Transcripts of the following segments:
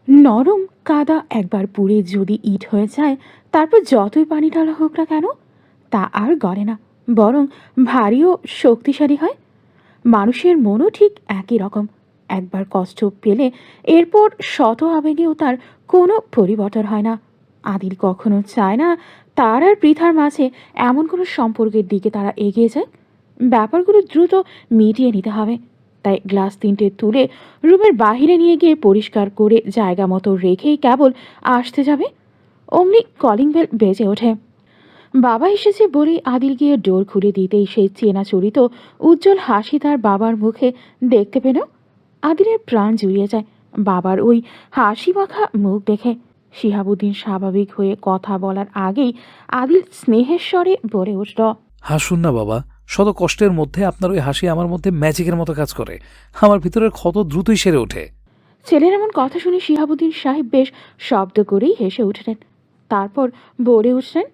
নরম কাদা একবার পুড়ে যদি ইট হয়ে যায়, তারপর যতই পানি ঢালা হোক না কেন, তা আর গলে না, বরং ভারী ও শক্তিশালী হয়। মানুষের মনও ঠিক একই রকম। একবার কষ্ট পেলে এরপর শত আবেগেও তার কোনো পরিবর্তন হয় না। আদিল কখনো চায় না তার আর পৃথার মাঝে এমন কোনো সম্পর্কের দিকে তারা এগিয়ে যায়। ব্যাপারগুলো দ্রুত মিটিয়ে নিতে হবে। তাই গ্লাস তিনটে তুলে রুমের বাহিরে নিয়ে গিয়ে পরিষ্কার করে জায়গা মতো রেখেই কেবল আসতে যাবে, অমনি কলিং বেল বেজে ওঠে। বাবা এসেছে বলেই আদিল গিয়ে ডোর খুলে দিতেই সেই চেনা চরিত উজ্জ্বল হাসি তার বাবার মুখে দেখতে পেল। আদিলের প্রাণ জুড়িয়ে যায় বাবার ওই হাসি মাখা মুখ দেখে। শিহাবুদ্দিন স্বাভাবিক হয়ে কথা বলার আগেই আদিল স্নেহের স্বরে বলে উঠল, হাসুন না বাবা, শত কষ্টের মধ্যে আপনার ওই হাসি আমার মধ্যে ম্যাজিকের মতো কাজ করে। আমার ভিতরের ক্ষত দ্রুতই সেরে ওঠে। ছেলের এমন কথা শুনে শিহাবুদ্দিন সাহেব বেশ শব্দ করেই হেসে উঠলেন। তারপর বলে উঠলেন,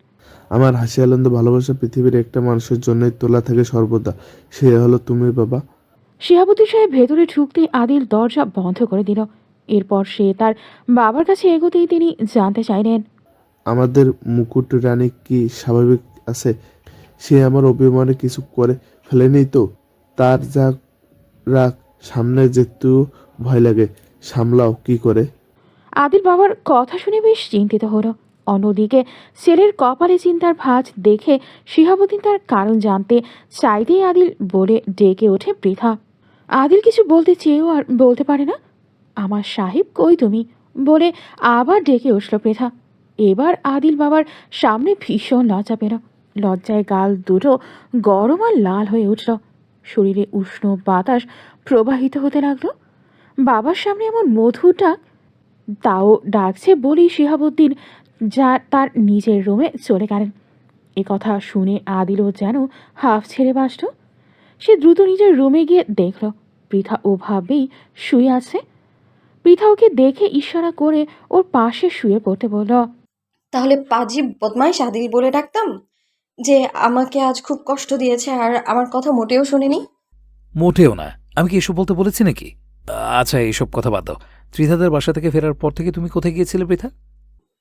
আমার হাসি আনন্দ ভালোবাসা পৃথিবীর একটা মানুষের জন্যই তোলা থাকে সর্বদা, সে হলো তুমি বাবা। শিহাবুদ্দিন সাহেব ভেতরে ঢুকতেই আদিল দরজা বন্ধ করে দিল। এরপর সে তার বাবার কাছে এগোতেই তিনি জানতে চাইলেন, আমাদের মুকুট রানী কি স্বাভাবিক আছে? সে আমার অভিমানে কিছু করে ফেলেনি তো? তার যা রাগ, সামনে যেতেও ভয় লাগে, সামলাও কি করে? আদিল বাবার কথা শুনে বেশ চিন্তিত হলো। অন্যদিকে ছেলের কপালে চিন্তার ভাঁজ দেখে শিহাবুদ্দিন তার কারণ জানতে চাইতেই আদিল বলে ডেকে ওঠে পৃথা। আদিল কিছু বলতে চেয়েও আর বলতে পারে না। আমার সাহেব কই তুমি বলে আবার ডেকে উঠল পৃথা। এবার আদিল বাবার সামনে ভীষণ লজ্জা পেল। লজ্জায় গাল দুটো গরম আর লাল হয়ে উঠল। শরীরে উষ্ণ বাতাস প্রবাহিত হতে লাগলো। বাবার সামনে এমন মধুটা তাও ডাকছে বলেই শিহাবুদ্দিন যা তার নিজের রুমে চলে গেলেন। এ কথা শুনে আদিলও যেন হাফ ছেড়ে বাঁচল। সে দ্রুত নিজের রুমে গিয়ে দেখল পৃথা ওভাবেই শুয়ে আছে। পৃথা ওকে দেখে ইশারা করে ওর পাশে শুয়ে পড়তে বলল, তাহলে পাজি বদমাইশ আদিল বলে ডাকতাম, যে আমাকে আজ খুব কষ্ট দিয়েছে আর আমার কথা মোটেও শোনেনি। মোটেও না। আমি কি এসব বলতে বলেছি নাকি? আচ্ছা, এইসব কথা বাদ দাও। ত্রিধাদের বাসা থেকে ফেরার পর থেকে তুমি কোথায় গিয়েছিলে পৃথা?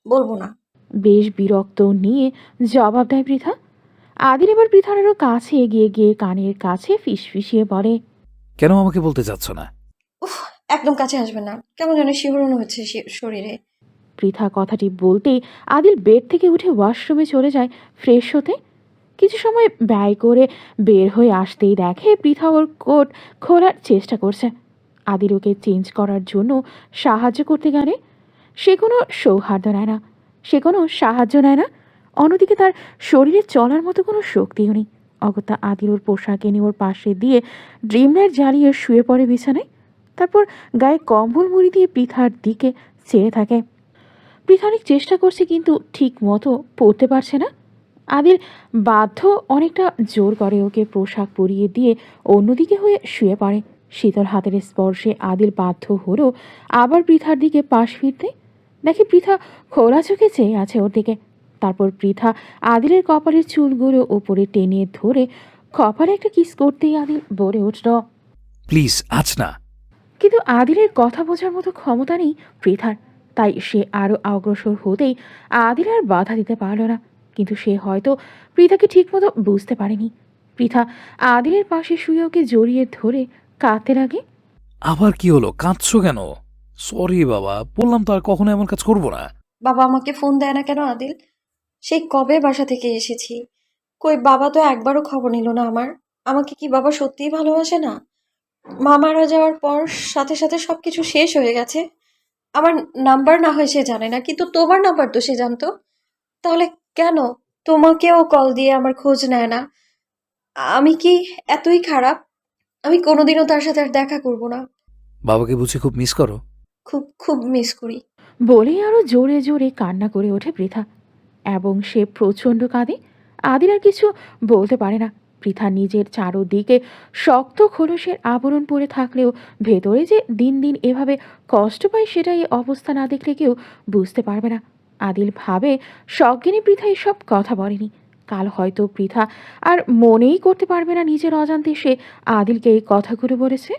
বলবো না। বেশ বিরক্ত নিয়ে জবাব দেয় পৃথা। আদিল এবার পৃথার আরও কাছে এগিয়ে গিয়ে কানের কাছে ফিসফিসিয়ে বলে, কেন আমাকে বলতে চাচ্ছ না? উফ, একদম কাছে আসবে না, কেমন যেন শিহরণ হচ্ছে শরীরে। পৃথা কথাটি বলতেই আদিল বেড থেকে উঠে ওয়াশরুমে চলে যায় ফ্রেশ হতে। কিছু সময় ব্যয় করে বের হয়ে আসতেই দেখে পৃথা ওর কোট খোলার চেষ্টা করছে। আদিল ওকে চেঞ্জ করার জন্য সাহায্য করতে গেলে সে কোনো সৌহার্দ্য নেয় না, সে কোনো সাহায্য নেয় না। অন্যদিকে তার শরীরে চলার মতো কোনো শক্তিও নেই। অগত্যা আদিল ওর পোশাক এনে ওর পাশে দিয়ে ড্রিম লাইট জ্বালিয়ে শুয়ে পড়ে বিছানায়। তারপর গায়ে কম্বল মুড়ি দিয়ে পৃথার দিকে চেয়ে থাকে। পৃথা অনেক চেষ্টা করছে কিন্তু ঠিক মতো পড়তে পারছে না। আদিল বাধ্য অনেকটা জোর করে ওকে পোশাক পরিয়ে দিয়ে অন্যদিকে হয়ে শুয়ে পড়ে। শীতল হাতের স্পর্শে আদিল বাধ্য হলো আবার পৃথার দিকে পাশ ফিরতে। দেখে পৃথা খোলা চোখে চেয়ে আছে ওর দিকে। তারপর পৃথা আদিলের কপালের চুলগুলো ওপরে টেনে ধরে কপালে একটা কিস করতেই আদিল বলে উঠল, প্লিজ, আজ না। কিন্তু আদিলের কথা বোঝার মতো ক্ষমতা নেই পৃথার। তাই সে আরও অগ্রসর হতেই আদিল আর বাধা দিতে পারল না। কিন্তু সে হয়তো পৃথাকে ঠিকমতো বুঝতে পারেনি। পৃথা আদিলের পাশে শুয়ে ওকে জড়িয়ে ধরে কাঁদতে লাগে। আবার কি হলো? কাঁদছো কেন? সরি বাবা, বললাম তো আর কখনো এমন কাজ করবো না। বাবা আমাকে ফোন দেয় না কেন আদিল? সেই কবে বাসা থেকে এসেছি, কই বাবা তো একবারও খবর নিল না আমার। আমাকে কি বাবা সত্যিই ভালোবাসে না? মা মারা যাওয়ার পর সাথে সাথে সবকিছু শেষ হয়ে গেছে। আমার নাম্বার না হয় সে জানে না, কিন্তু তোমার নাম্বার তো সে জানতো। তাহলে কেন তোমাকেও কল দিয়ে আমার খোঁজ নেয় না? আমি কি এতই খারাপ? আমি কোনোদিনও তার সাথে আর দেখা করব না। বাবাকে বুঝি খুব মিস করো? খুব খুব মিস করি। বলেই আরও জোরে জোরে কান্না করে ওঠে পৃথা এবং সে প্রচণ্ড কাঁদে। আদিল আর কিছু বলতে পারে না। পৃথা নিজের চারোদিকে শক্ত খোলসের আবরণ পরে থাকলেও ভেতরে যে দিন দিন এভাবে কষ্ট পায় সেটা এই অবস্থা না দেখলে কেউ বুঝতে পারবে না। আদিল ভাবে সজ্ঞানী পৃথা এসব কথা বলেনি। কাল হয়তো পৃথা আর মনেই করতে পারবে না নিজের অজান্তে সে আদিলকে এই কথাগুলো বলেছে।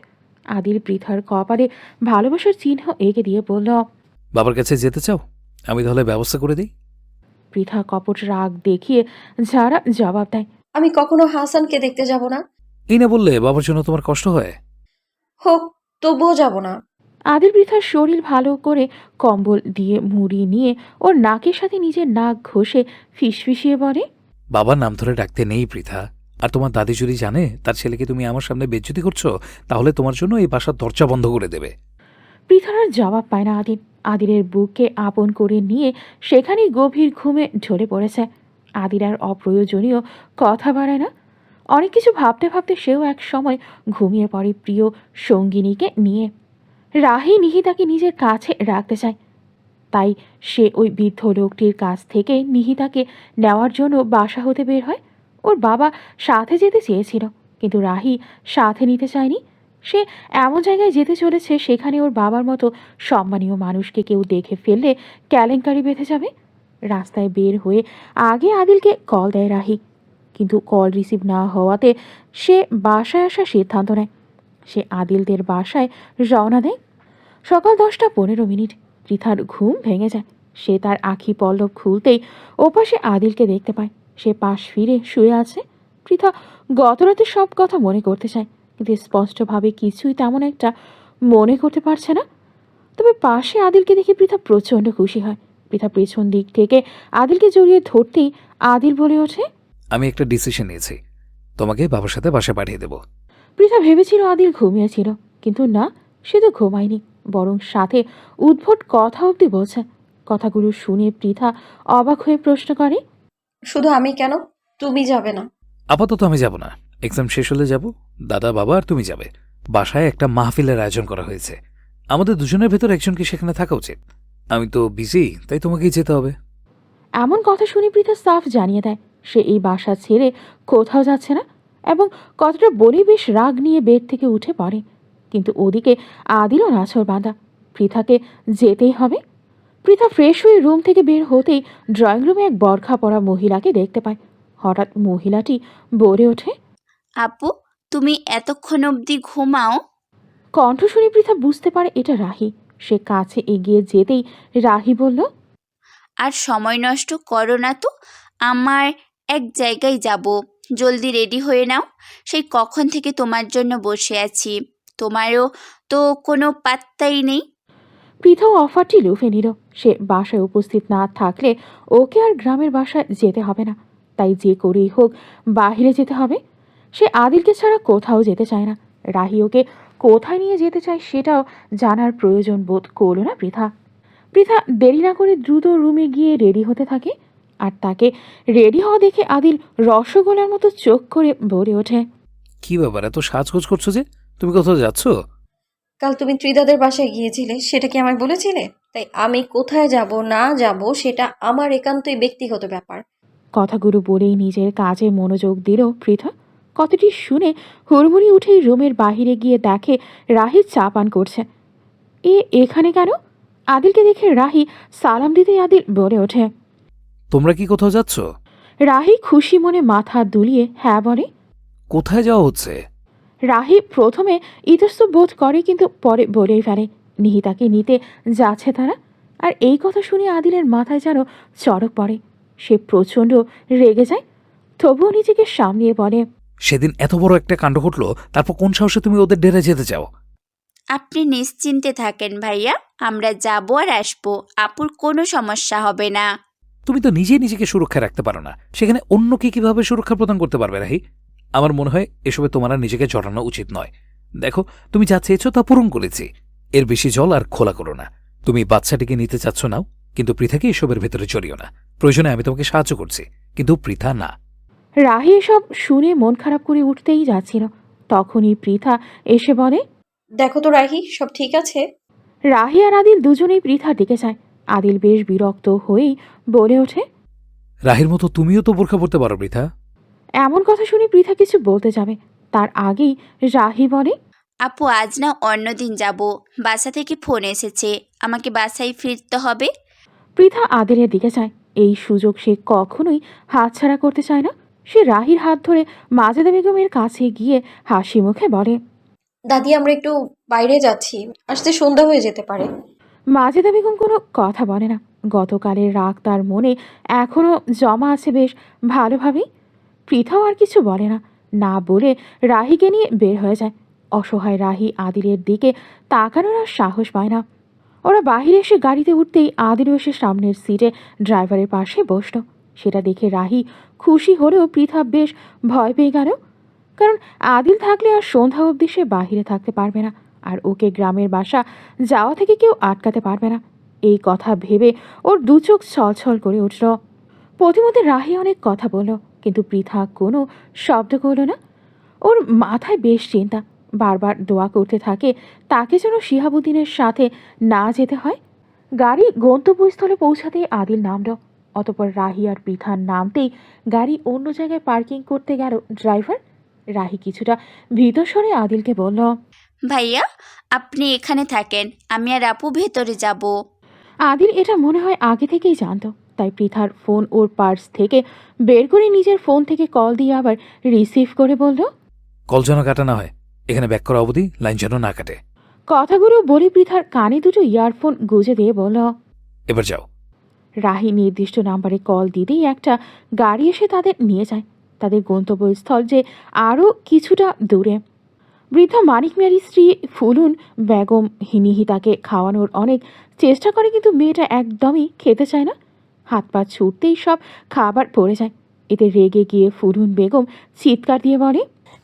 আদিল পৃথার কপালে ভালোবাসার চিহ্ন এঁকে দিয়ে বলল, বাবার কাছে যেতে চাও? আমি তাহলে ব্যবস্থা করে দিই। পৃথা কপট রাগ দেখিয়ে ঝাড়া জবাব দেয়। আমি কখনো হাসানকে দেখতে যাব না। এই না বললে বাবার জন্য তোমার কষ্ট হয়? হোক, তবুও যাব না। আদিল পৃথার শরীর ভালো করে কম্বল দিয়ে মুড়ি নিয়ে ওর নাকের সাথে নিজের নাক ঘষে ফিসফিসিয়ে বলে। বাবার নাম ধরে ডাকতে নেই পৃথা। আর তোমার দাদি যদি জানে তার ছেলেকে তুমি আমার সামনে বেজ্জতি করছো, তাহলে তোমার জন্য এই বাসার দরজা বন্ধ করে দেবে। পৃথার আর জবাব পায় না আদিল। আদিলের বুককে আপন করে নিয়ে সেখানেই গভীর ঘুমে ঢলে পড়েছে। আদিল আর অপ্রয়োজনীয় কথা বাড়ায় না। অনেক কিছু ভাবতে ভাবতে সেও এক সময় ঘুমিয়ে পড়ে প্রিয় সঙ্গিনীকে নিয়ে। রাহি নিহিতাকে নিজের কাছে রাখতে চায়, তাই সে ওই বৃদ্ধ লোকটির কাছ থেকে নিহিতাকে নেওয়ার জন্য বাসা হতে বের হয়। ওর বাবা সাথে যেতে চেয়েছিল, কিন্তু রাহি সাথে নিতে চায়নি। সে এমন জায়গায় যেতে চলেছে সেখানে ওর বাবার মতো সম্মানীয় মানুষকে কেউ দেখে ফেললে কেলেঙ্কারি বেঁধে যাবে। রাস্তায় বের হয়ে আগে আদিলকে কল দেয় রাহি, কিন্তু কল রিসিভ না হওয়াতে সে বাসায় আসার সিদ্ধান্ত নেয়। সে আদিলদের বাসায় রওনা দেয়। সকাল 10:15। পৃথার ঘুম ভেঙে যায়। সে তার আঁখি পল্লব খুলতেই ওপাশে আদিলকে দেখতে পায়। সে পাশ ফিরে শুয়ে আছে। পৃথা গতরাতে সব কথা মনে করতে চায়, কিন্তু স্পষ্টভাবে কিছুই তেমন একটা মনে করতে পারছে না। তবে পাশে আদিলকে দেখে পৃথা প্রচণ্ড খুশি হয়। পৃথা পেছন দিক থেকে আদিলকে জড়িয়ে ধরতেই আদিল বলে ওঠে। আমি একটা ডিসিশন নিয়েছি, তোমাকে বাবার সাথে বাসা পাঠিয়ে দেব। পৃথা ভেবেছিল আদিল ঘুমিয়েছিল, কিন্তু না, সে তো ঘুমায়নি, বরং সাথে উদ্ভট কথা অবধি বলছে। কথাগুলো শুনে পৃথা অবাক হয়ে প্রশ্ন করে। শুধু আমি কেন? তুমি যাবে না? আপাতত আমি যাব না, এক্সাম শেষ হলে যাব। দাদা, বাবা আর তুমি যাবে। বাসায় একটা মাহফিলের আয়োজন করা হয়েছে, আমাদের দুজনের ভেতর একজনকে সেখানে থাকা উচিত। আমি তো বিজি, তাই তোমাকেই যেতে হবে। এমন কথা শুনে পৃথা সাফ জানিয়ে দেয় সে এই বাসা ছেড়ে কোথাও যাচ্ছে না, এবং কথাটা বলেই বেশ রাগ নিয়ে বেড থেকে উঠে পড়ে। কিন্তু ওদিকে আদিলও নাছর বাঁধা, পৃথাকে যেতেই হবে। পৃথা ফ্রেশ হয়ে রুম থেকে বের হতেই ড্রয়িং রুমে এক বরখা পরা মহিলাকে দেখতে পায়। হঠাৎ মহিলাটি বলে ওঠে। আপু, তুমি এতক্ষণ অবধি ঘুমাও? কণ্ঠ শুনে পৃথা বুঝতে পারে এটা রাহি। সে কাছে এগিয়ে যেতেই রাহি বলল। আর সময় নষ্ট করো না তো, আমার এক জায়গায় যাব, জলদি রেডি হয়ে নাও। সেই কখন থেকে তোমার জন্য বসে আছি, তোমারও তো কোনো পাত্তাই নেই। পৃথাও অফারটি লুফে নিল। সে বাসায় উপস্থিত না থাকলে ওকে আর গ্রামের বাসায় যেতে হবে না, তাই যে করেই হোক বাহিরে যেতে হবে। সে আদিলকে ছাড়া কোথাও যেতে চায় না। রাহি ওকে কোথায় নিয়ে যেতে চায় সেটাও জানার প্রয়োজন বোধ করল না পৃথা। পৃথা দেরি না করে দ্রুত রুমে গিয়ে রেডি হতে থাকে। আর তাকে রেডি হওয়া দেখে আদিল রসগোল্লার মতো চোখ করে বলে ওঠে। কি ব্যাপার, এত সাজগোজ করছো যে? তুমি কোথাও যাচ্ছ? কাল তুমি ত্রিদাদের বাসায় গিয়েছিলে, সেটা কি আমায় বলেছিলে? তাই আমি কোথায় যাব না যাব সেটা আমার একান্তই ব্যক্তিগত ব্যাপার। কথাগুলো বলেই নিজের কাজে মনোযোগ দিল পৃথা। কথাটি শুনে হুড়মুড়ি উঠেই রুমের বাহিরে গিয়ে দেখে রাহি চা পান করছে। এখানে কেন? আদিলকে দেখে রাহি সালাম দিতেই আদিল বলে ওঠে। তোমরা কি কোথাও যাচ্ছ? রাহি খুশি মনে মাথা দুলিয়ে হ্যাঁ বলে। কোথায় যাওয়া হচ্ছে? রাহি প্রথমে ইতস্তত বোধ করে, কিন্তু পরে বলেই ফেলে নিহিতাকে নিতে যাচ্ছে তারা। আর এই কথা শুনে আদিলের মাথায় যেন চড়ক পড়ে। সে প্রচণ্ড রেগে যায়, তবুও নিজেকে সামলিয়ে বলে। সেদিন এত বড় একটা কাণ্ড ঘটলো, তারপর কোন সাহসে তুমি ওদের ডেরে যেতে চাও? আপনি নিশ্চিন্তে থাকেন ভাইয়া, আমরা যাব আর আসবো, আপুর কোনো সমস্যা হবে না। তুমি তো নিজেই নিজেকে সুরক্ষা রাখতে পারো না, সেখানে অন্যকে কিভাবে সুরক্ষা প্রদান করতে পারবে রাহি? আমার মনে হয় এসবে তোমার আর নিজেকে জড়ানো উচিত নয়। দেখো, তুমি যা চেয়েছো তা পূরণ করেছি, এর বেশি জল আর খোলা করো না। তুমি বাচ্চাটিকে নিতে চাচ্ছ নাও, কিন্তু পৃথাকে এসবের ভেতরে জড়িও না। প্রয়োজনে আমি তোমাকে সাহায্য করছি, কিন্তু পৃথা না। রাহি এসব শুনে মন খারাপ করে উঠতেই যাচ্ছিল, তখনই পৃথা এসে বলে। দেখো তো রাহি, সব ঠিক আছে? রাহি আর আদিল দুজনেই পৃথার দিকে যায়। আদিল বেশ বিরক্ত হয়েই বলে ওঠে। রাহির মতো তুমিও তো বোরখা পড়তে পারো পৃথা। এমন কথা শুনে পৃথা কিছু বলতে যাবে, তার আগেই রাহি বলে। আপু, আজ না অন্যদিন যাব, বাসা থেকে ফোন এসেছে, আমাকে বাসায় ফিরতে হবে। পৃথা আদিলের দিকে যায়। এই সুযোগ সে কখনোই হাতছাড়া করতে চায় না। সে রাহির হাত ধরে মাজেদা বেগমের কাছে গিয়ে হাসি মুখে বলে। দাদি, আমরা একটু বাইরে যাচ্ছি, আসতে সন্ধ্যা হয়ে যেতে পারে। মাজেদা বেগম কোনো কথা বলে না। গতকালের রাগ তার মনে এখনো জমা আছে বেশ ভালোভাবেই। পৃথাও আর কিছু বলে না, না বলে রাহিকে নিয়ে বের হয়ে যায়। অসহায় রাহি আদিলের দিকে তাকানোর আর সাহস পায় না। ওরা বাহিরে এসে গাড়িতে উঠতেই আদিলও এসে সামনের সিটে ড্রাইভারের পাশে বসল। সেটা দেখে রাহি খুশি হলেও পৃথা বেশ ভয় পেয়ে গেল, কারণ আদিল থাকলে আর সন্ধ্যা অবধি সে বাহিরে থাকতে পারবে না, আর ওকে গ্রামের বাসা যাওয়া থেকে কেউ আটকাতে পারবে না। এই কথা ভেবে ওর দু চোখ ছলছল করে উঠল। প্রতিমধ্যে রাহি অনেক কথা বলল, কিন্তু পৃথা কোনো শব্দ করল না। ওর মাথায় বেশ চিন্তা, বারবার দোয়া করতে থাকে তাকে যেন শিহাবুদ্দিনের সাথে না যেতে হয়। গাড়ি গন্তব্যস্থলে পৌঁছাতেই আদিল নামল। অতপর রাহি আর পৃথার নামতেই গাড়ি অন্য জায়গায় পার্কিং করতে গেল ড্রাইভার। রাহি কিছুটা ভীতস্বরে আদিলকে বলল, ভাইয়া, আপনি এখানে থাকেন, আমি আর আপু ভেতরে যাব। আদিল এটা মনে হয় আগে থেকেই জানতো, তাই পৃথার ফোন ওর পার্স থেকে বের করে নিজের ফোন থেকে কল দিয়ে আবার রিসিভ করে বলল, কল যেন কাটা না হয়, এখানে ব্যাক করা অবধি লাইন যেন না কাটে। কথাগুলো বলে পৃথার কানে দুটো ইয়ারফোন গুঁজে দিয়ে বলল। এবার যাও। রাহি নির্দিষ্ট নাম্বারে কল দিতেই একটা গাড়ি এসে তাদের নিয়ে যায়। তাদের গন্তব্যস্থল যে আরও কিছুটা দূরে। বৃদ্ধা মানিক মিয়ার স্ত্রী ফুলুন বেগম হিমিহিতাকে খাওয়ানোর অনেক চেষ্টা করে, কিন্তু মেয়েটা একদমই খেতে চায় না। হাত পা ছুটতেই সব খাবার পড়ে যায়। এতে রেগে গিয়ে ফুলুন বেগম চিৎকার দিয়ে বলে,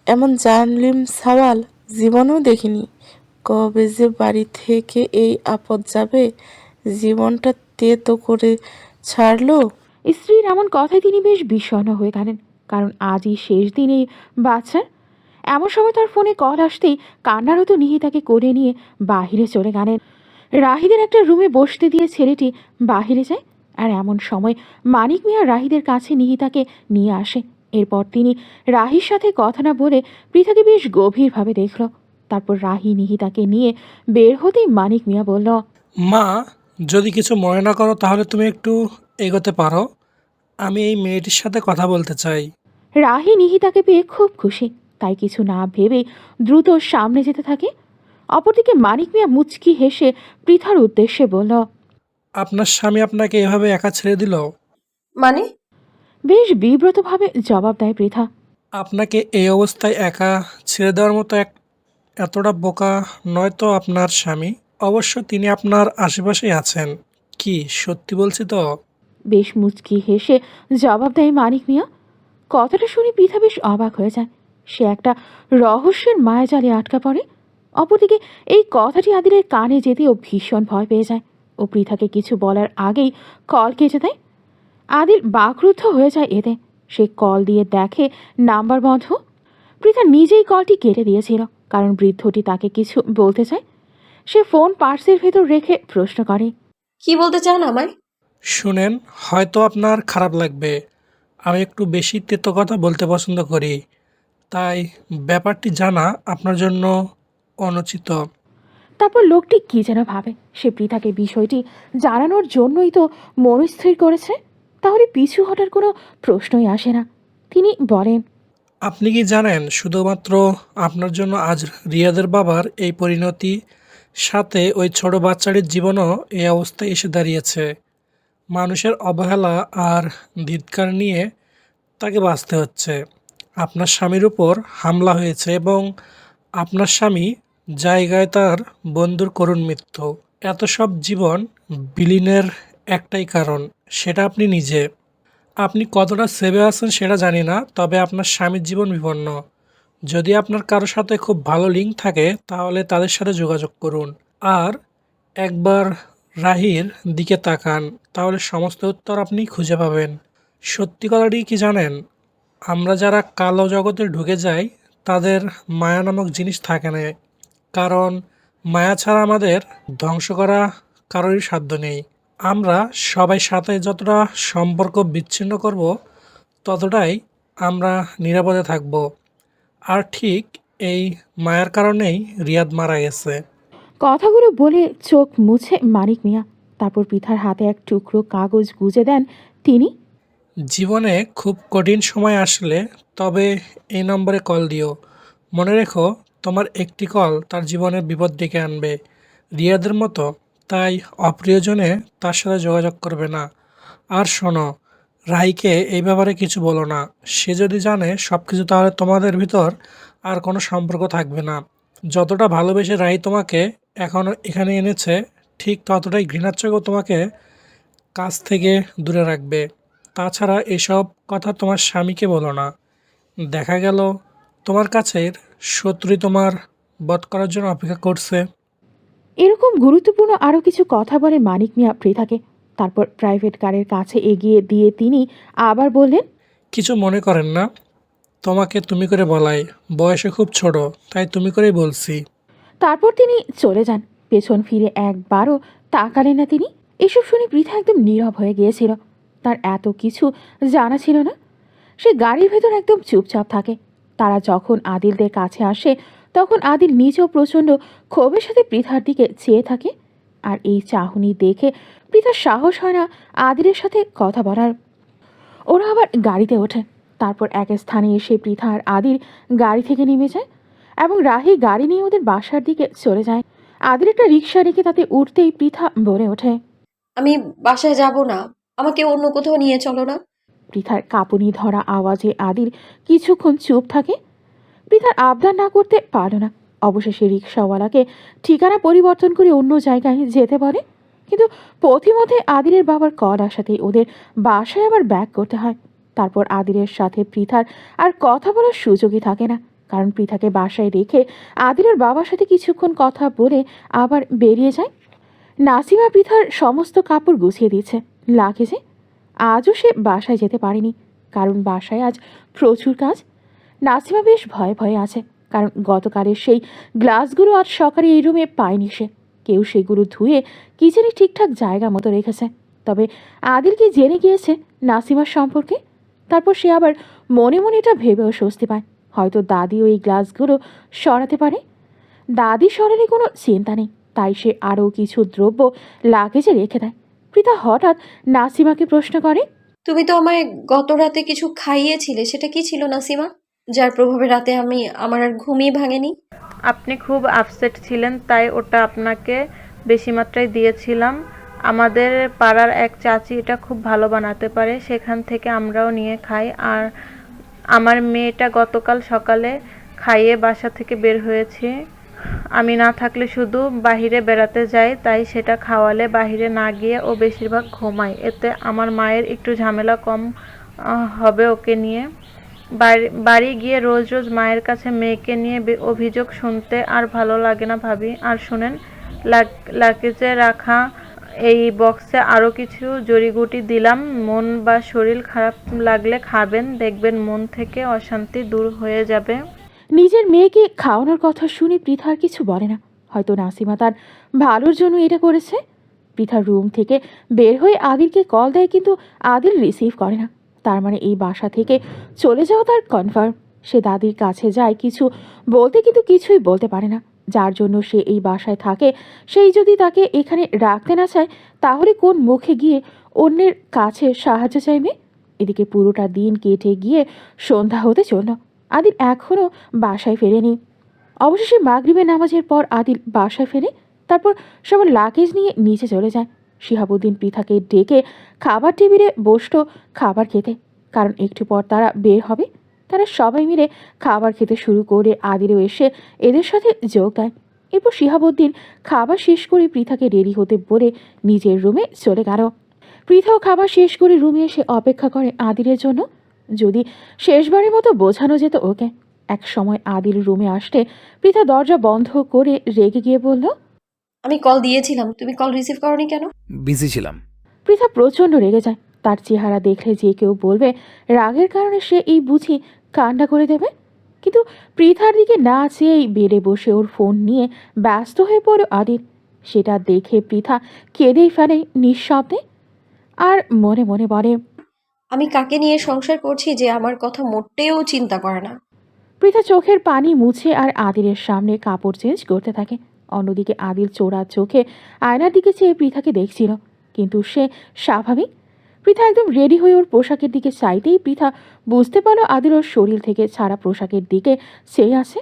এমন জানলিম সাওয়াল জীবনেও দেখিনি। কবে যে বাড়ি থেকে এই আপদ যাবে, জীবনটা তেতো করে ছাড়লো। স্ত্রীর এমন কথায় তিনি বেশ বিষণ্ণ হয়ে গেলেন, কারণ আজই শেষ দিন এই বাচ্চার। এমন সময় তার ফোনে কল আসতেই কান্নারত নিহিতাকে কোলে নিয়ে বাহিরে চলে গেলেন। রাহিদের একটা রুমে বসতে দিয়ে ছেলেটি বাহিরে যায়, আর এমন সময় মানিক মিয়া রাহিদের কাছে নিহিতাকে নিয়ে আসে। এরপর তিনি রাহির সাথে কথা না বলে পৃথাকে বেশ গভীরভাবে দেখল। তারপর রাহি নিহিতাকে নিয়ে বের হতেই মানিক মিয়া বলল, মা, যদি কিছু মনে না করো তাহলে তুমি একটু এগোতে পারো। আমি এই মেয়েটির সাথে কথা বলতে চাই। রাহি নিহিতাকে পেয়ে খুব খুশি, তাই কিছু না ভেবে দ্রুত সামনে যেতে থাকে। অপরদিকে মানিক মিয়া মুচকি হেসে পৃথার উদ্দেশ্যে বলল, আপনার স্বামী আপনাকে এভাবে একা ছেড়ে দিল? মানে? বেশ বিব্রতভাবে জবাব দেয় পৃথা। আপনাকে এই অবস্থায় একা ছেড়ে দেওয়ার মতো এতটা বোকা নয় তো আপনার স্বামী। অবশ্য তিনি আপনার আশেপাশেই আছেন। কি সত্যি বলছি তো? বেশ মুচকি হেসে জবাব দেয় মানিক মিয়া। কথাটা শুনে পৃথা বেশ অবাক হয়ে যায়। সে একটা রহস্যের মায়াজালে আটকা পড়ে। অপরদিকে এই কথাটি আদিলের কানে যেতেও ভীষণ ভয় পেয়ে যায়। ও পৃথাকে কিছু বলার আগেই কল কেটে দেয়। আদিল বাকরুদ্ধ হয়ে যায় এতে। সে কল দিয়ে দেখে নাম্বার বন্ধ। পৃথা নিজেই কলটি কেটে দিয়েছিল, কারণ বৃদ্ধটি তাকে কিছু বলতে চায়। সে ফোন পার্সের ভেতর রেখে প্রশ্ন করে, কি বলতে চান আমায়? শুনেন, হয়তো আপনার খারাপ লাগবে, আমি একটু বেশি তেতো কথা বলতে পছন্দ করি, তাই ব্যাপারটি জানা আপনার জন্য অনুচিত। তারপর লোকটি কি যেন ভাবে। সে পৃথাকে বিষয়টি জানানোর জন্যই তো মনস্থির করেছে, তাহলে পিছু হটার কোনো প্রশ্নই আসে না। তিনি বলেন, আপনি কি জানেন, শুধুমাত্র আপনার জন্য আজ রিয়াদের বাবার এই পরিণতি, সাথে ওই ছোট বাচ্চাটির জীবনও এই অবস্থায় এসে দাঁড়িয়েছে। মানুষের অবহেলা আর ধিক্কার নিয়ে তাকে বাঁচতে হচ্ছে। আপনার স্বামীর উপর হামলা হয়েছে এবং আপনার স্বামী জায়গায় তার বন্ধুর করুণ মৃত্যু। এত সব জীবন বিলীনের একটাই কারণ, সেটা আপনি নিজে। আপনি কতটা সেভে আছেন সেটা জানি না, তবে আপনার স্বামীর জীবন বিপন্ন। যদি আপনার কারোর সাথে খুব ভালো লিঙ্ক থাকে তাহলে তাদের সাথে যোগাযোগ করুন। আর একবার রাহির দিকে তাকান, তাহলে সমস্ত উত্তর আপনি খুঁজে পাবেন। সত্যি কথাটি কি জানেন, আমরা যারা কালো জগতে ঢুকে যাই তাদের মায়া নামক জিনিস থাকে না, কারণ মায়া ছাড়া আমাদের ধ্বংস করা কারোরই সাধ্য নেই। আমরা সবাই সাথে যতটা সম্পর্ক বিচ্ছিন্ন করব ততটাই আমরা নিরাপদে থাকব। আর ঠিক এই মায়ার কারণেই রিয়াদ মারা গেছে। কথাগুলো বলে চোখ মুছে মানিক মিয়া। তারপর পৃথার হাতে এক টুকরো কাগজ গুজে দেন তিনি। জীবনে খুব কঠিন সময় আসলে তবে এই নম্বরে কল দিও। মনে রেখো, তোমার একটি কল তার জীবনে বিপদ ডেকে আনবে। রিয়াদের মতো তাই অপ্রিয়জনে তার সাথে যোগাযোগ করবে না। আর শোনো, রাইকে এই ব্যাপারে কিছু বলো না। সে যদি জানে সব কিছু, তাহলে তোমাদের ভিতর আর কোনো সম্পর্ক থাকবে না। যতটা ভালোবেসে রাই তোমাকে এখনো এখানে এনেছে, ঠিক ততটাই ঘৃণার চোখেও তোমাকে কাছ থেকে দূরে রাখবে। তাছাড়া এসব কথা তোমার স্বামীকে বলো না। দেখা গেল তোমার কাছের শত্রুই তোমার বধ করার জন্য অপেক্ষা করছে। এরকম গুরুত্বপূর্ণ আরও কিছু কথা বলে মানিক মিয়া পৃথাকে। তারপর প্রাইভেট কারের কাছে এগিয়ে দিয়ে তিনি আবার বললেন, কিছু মনে করেন না, তোমাকে তুমি করে বলাই, বয়সে খুব ছোট, তাই তুমি করেই বলছি। তারপর তিনি চলে যান। পেছন ফিরে একবারও তাকালেন না তিনি। এসব শুনে পৃথা একদম নীরব হয়ে গিয়েছিল। তার এত কিছু জানা ছিল না। সে গাড়ির ভেতর একদম চুপচাপ থাকে। তারা যখন আদিলদের কাছে আসে তখন আদিল নিজেও প্রচণ্ড ক্ষোভের সাথে পৃথার দিকে চেয়ে থাকে। আর এই চাহনি দেখে পৃথার সাহস হয় না আদিলের সাথে কথা বলার। ওরা আবার গাড়িতে ওঠে। তারপর এক স্থানে এসে পৃথা আর আদিল গাড়ি থেকে নেমে যায় এবং রাহি গাড়ি নিয়ে ওদের বাসার দিকে চলে যায়। আদিল একটা রিক্সা রেখে তাতে উঠতেই পৃথা বলে ওঠে, আমি বাসায় যাব না, আমাকে অন্য কোথাও নিয়ে চলো না। পৃথার কাঁপুনি ধরা আওয়াজে আদিল কিছুক্ষণ চুপ থাকে। পৃথার আবদার না করতে পারল না। অবশেষে রিক্সাওয়ালাকে ঠিকানা পরিবর্তন করে অন্য জায়গায় যেতে বলে। কিন্তু পথিমধ্যে আদিলের বাবার কল আসাতেই ওদের বাসায় আবার ব্যাক করতে হয়। তারপর আদিলের সাথে পৃথার আর কথা বলার সুযোগই থাকে না, কারণ পৃথাকে বাসায় রেখে আদিলের বাবার সাথে কিছুক্ষণ কথা বলে আবার বেরিয়ে যায়। নাসিমা পৃথার সমস্ত কাপড় গুছিয়ে দিচ্ছে লাগেজে। আজও সে বাসায় যেতে পারেনি, কারণ বাসায় আজ প্রচুর কাজ। নাসিমা বেশ ভয়ে ভয়ে আছে, কারণ গতকালের সেই গ্লাসগুলো আজ সকালে এই রুমে পায়নি সে। কেউ সেগুলো ধুয়ে কিচেনে ঠিকঠাক জায়গা মতো রেখেছে। তবে আদিল কি জেনে গিয়েছে নাসিমার সম্পর্কে? তারপর সে আবার মনে মনে এটা ভেবেও স্বস্তি পায়, হয়তো দাদি ওই গ্লাসগুলো সরাতে পারে। দাদি সরালে কোনো চিন্তা নেই, তাই সে আরও কিছু দ্রব্য লাগেজে রেখে দেয়। পৃথা হঠাৎ নাসিমাকে প্রশ্ন করে, তুমি তো আমায় গত রাতে কিছু খাইয়েছিলে, সেটা কি ছিল নাসিমা, যার প্রভাবে রাতে আমার আর ঘুমই ভাঙেনি? আপনি খুব আপসেট ছিলেন, তাই ওটা আপনাকে বেশি মাত্রায় দিয়েছিলাম। আমাদের পাড়ার এক চাচি এটা খুব ভালো বানাতে পারে, সেখান থেকে আমরাও নিয়ে খাই। আর আমার মেয়েটা গতকাল সকালে খাইয়ে বাসা থেকে বের হয়েছে। আমি না থাকলে শুধু বাহিরে বেড়াতে যায়, তাই সেটা খাওয়ালে বাহিরে না গিয়ে ও বেশিরভাগ ঘুমায়। এতে আমার মায়ের একটু ঝামেলা কম হবে ওকে নিয়ে। বাড়ি গিয়ে রোজ রোজ মায়ের কাছে মেয়েকে নিয়ে অভিযোগ শুনতে আর ভালো লাগে না ভাবি। আর শুনেন, লাগেজে রাখা এই বক্সে আরও কিছু জড়িগুটি দিলাম। মন বা শরীর খারাপ লাগলে খাবেন, দেখবেন মন থেকে অশান্তি দূর হয়ে যাবে। নিজের মেয়েকে খাওয়ানোর কথা শুনে পৃথা আর কিছু বলে না। হয়তো নাসিমা তার ভালোর জন্য এটা করেছে। পৃথা রুম থেকে বের হয়ে আদিলকে কল দেয়, কিন্তু আদিল রিসিভ করে না। তার মানে এই বাসা থেকে চলে যাওয়া তার কনফার্ম। সে দাদির কাছে যায় কিছু বলতে, কিন্তু কিছুই বলতে পারে না। যার জন্য সে এই বাসায় থাকে, সেই যদি তাকে এখানে রাখতে না চায়, তাহলে কোন মুখে গিয়ে অন্যের কাছে সাহায্য চাইবে? এদিকে পুরোটা দিন কেটে গিয়ে সন্ধ্যা হতে চলল। আদিল এখনও বাসায় ফেরেনি। অবশেষে মাগরিবের নামাজের পর আদিল বাসায় ফেরে। তারপর সবার লাগেজ নিয়ে নিচে চলে যায়। শিহাবুদ্দিন পৃথাকে ডেকে খাবার টেবিলে বসলো খাবার খেতে, কারণ একটু পর তারা বের হবে। তারা সবাই মিলে খাবার খেতে শুরু করে আদিলও এসে এদের সাথে যোগ দেয়। এরপর শিহাবুদ্দিন খাবার শেষ করে পৃথাকে রেডি হতে বলে নিজের রুমে চলে গেল। পৃথাও খাবার শেষ করে রুমে এসে অপেক্ষা করে আদিলের জন্য, যদি শেষবারের মতো বোঝানো যেত ওকে। এক সময় আদিল রুমে আসতে পৃথা দরজা বন্ধ করে রেগে গিয়ে বলল, আমি কল দিয়েছিলাম, তুমি কল রিসিভ করনি কেন? বিজি ছিলাম। পৃথা প্রচণ্ড রেগে যায়। তার চেহারা দেখলে যে কেউ বলবে রাগের কারণে সে এই বুঝি কান্না করে দেবে। কিন্তু পৃথার দিকে না চেয়েই বেডে বসে ওর ফোন নিয়ে ব্যস্ত হয়ে পড়ে আদিল। সেটা দেখে পৃথা কেঁদেই ফেলে নিঃশব্দে, আর মনে মনে বলে, আমি কাকে নিয়ে সংসার করছি যে আমার কথা মোটেও চিন্তা করে না। পৃথা চোখের পানি মুছে আর আদিলের সামনে কাপড় চেঞ্জ করতে থাকে। অন্যদিকে আদিল চোরা চোখে আয়নার দিকে চেয়ে পৃথাকে দেখছিল, কিন্তু সে স্বাভাবিক। পৃথা একদম রেডি হয়ে ওর পোশাকের দিকে চাইতেই পৃথা বুঝতে পারলো আদিল ওর শরীর থেকে ছাড়া পোশাকের দিকে চেয়ে আছে।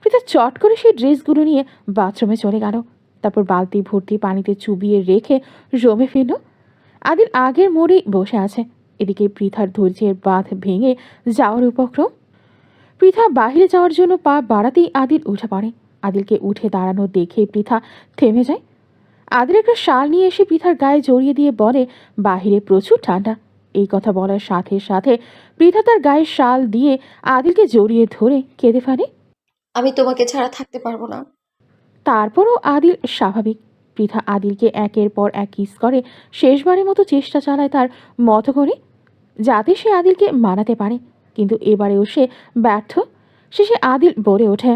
পৃথা চট করে সেই ড্রেসগুলো নিয়ে বাথরুমে চলে গেল। তারপর বালতি ভর্তি পানিতে চুবিয়ে রেখে রুমে ফিরল। আদিল আগের মোড়েই বসে আছে। এদিকে পৃথার ধৈর্যের বাঁধ ভেঙে যাওয়ার উপক্রম। পৃথা বাহিরে যাওয়ার জন্য পা বাড়াতেই আদিল উঠে পড়ে। আদিলকে উঠে দাঁড়ানো দেখে পৃথা থেমে যায়। আদিল একটা শাল নিয়ে এসে পৃথার গায়ে জড়িয়ে দিয়ে বলে, বাহিরে প্রচুর ঠান্ডা। এই কথা বলার সাথে সাথে পৃথা তার গায়ে শাল দিয়ে আদিলকে জড়িয়ে ধরে কেঁদে ফেলে। আমি তোমাকে ছাড়া থাকতে পারবো না। তারপরও আদিল স্বাভাবিক। পৃথা আদিলকে একের পর এক কিস করে, শেষবারের মতো চেষ্টা চালায় তার মতো করে, যাতে সে আদিলকে মানাতে পারে। কিন্তু এবারেও সে ব্যর্থ। শেষে আদিল বলে ওঠে,